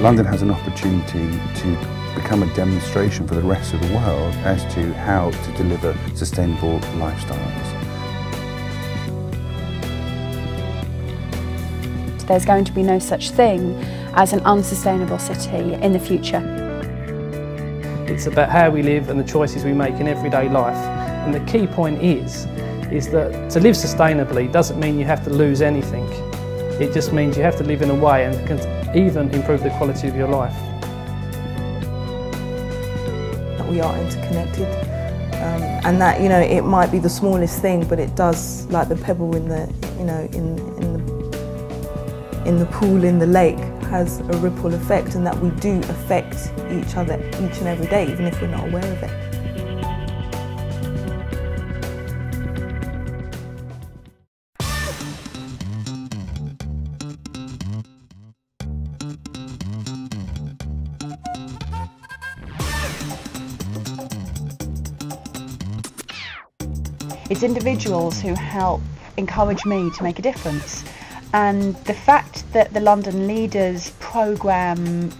London has an opportunity to become a demonstration for the rest of the world as to how to deliver sustainable lifestyles. There's going to be no such thing as an unsustainable city in the future. It's about how we live and the choices we make in everyday life. And the key point is that to live sustainably doesn't mean you have to lose anything. It just means you have to live in a way and can even improve the quality of your life. We are interconnected, and that, you know, it might be the smallest thing, but it does, like the pebble in the, you know, in the pool in the lake, has a ripple effect, and that we do affect each other each and every day, even if we're not aware of it. It's individuals who help encourage me to make a difference. And the fact that the London Leaders programme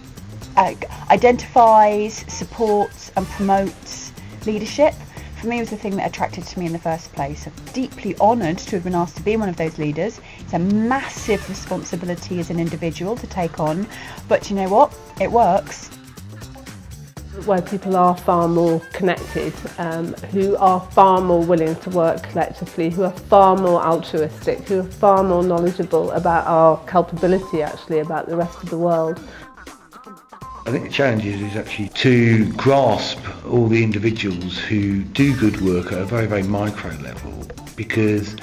identifies, supports and promotes leadership, for me was the thing that attracted to me in the first place. I'm deeply honoured to have been asked to be one of those leaders. It's a massive responsibility as an individual to take on, but you know what? It works. Where people are far more connected, who are far more willing to work collectively, who are far more altruistic, who are far more knowledgeable about our culpability actually about the rest of the world. I think the challenge is actually to grasp all the individuals who do good work at a very, very micro level, because,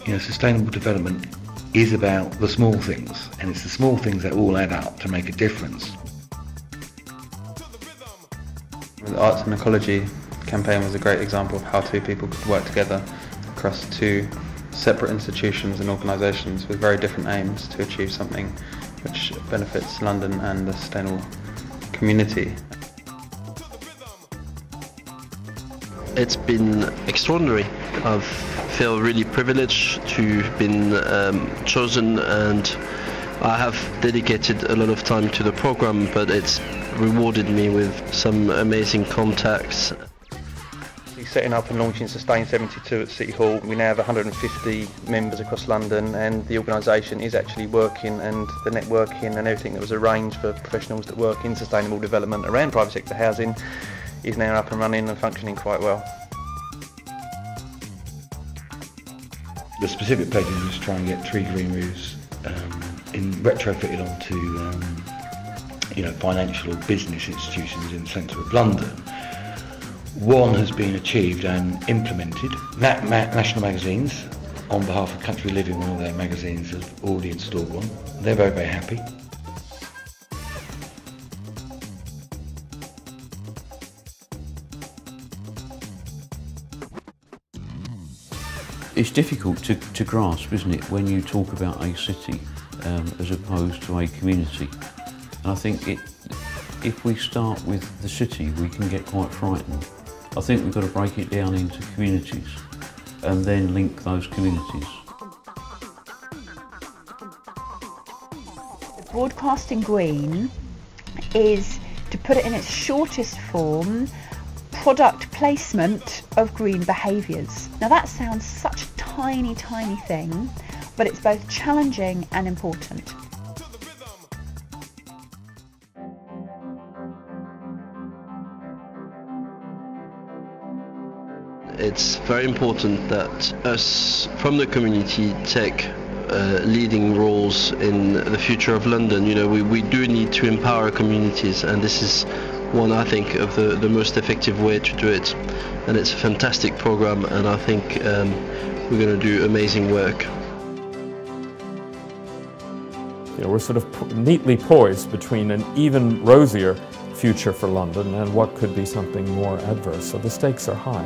you know, sustainable development is about the small things, and it's the small things that all add up to make a difference. The Arts and Ecology campaign was a great example of how two people could work together across two separate institutions and organisations with very different aims to achieve something which benefits London and the sustainable community. It's been extraordinary. I feel really privileged to have been chosen, and I have dedicated a lot of time to the programme, but it's rewarded me with some amazing contacts. Setting up and launching Sustain 72 at City Hall, we now have 150 members across London, and the organisation is actually working, and the networking and everything that was arranged for professionals that work in sustainable development around private sector housing is now up and running and functioning quite well. The specific pledge is to try and get 3 green roofs retrofitted onto you know, financial or business institutions in the centre of London. One has been achieved and implemented. National Magazines, on behalf of Country Living, one of their magazines, have already installed one. They're very, very happy. It's difficult to grasp, isn't it, when you talk about a city as opposed to a community. And I think if we start with the city, we can get quite frightened. I think we've got to break it down into communities and then link those communities. Broadcasting green is, to put it in its shortest form, product placement of green behaviours. Now that sounds such a tiny, tiny thing, but it's both challenging and important. It's very important that us from the community take leading roles in the future of London. You know, we do need to empower communities, and this is one, I think, of the most effective way to do it. And it's a fantastic programme, and I think we're going to do amazing work. You know, we're sort of neatly poised between an even rosier future for London and what could be something more adverse, so the stakes are high.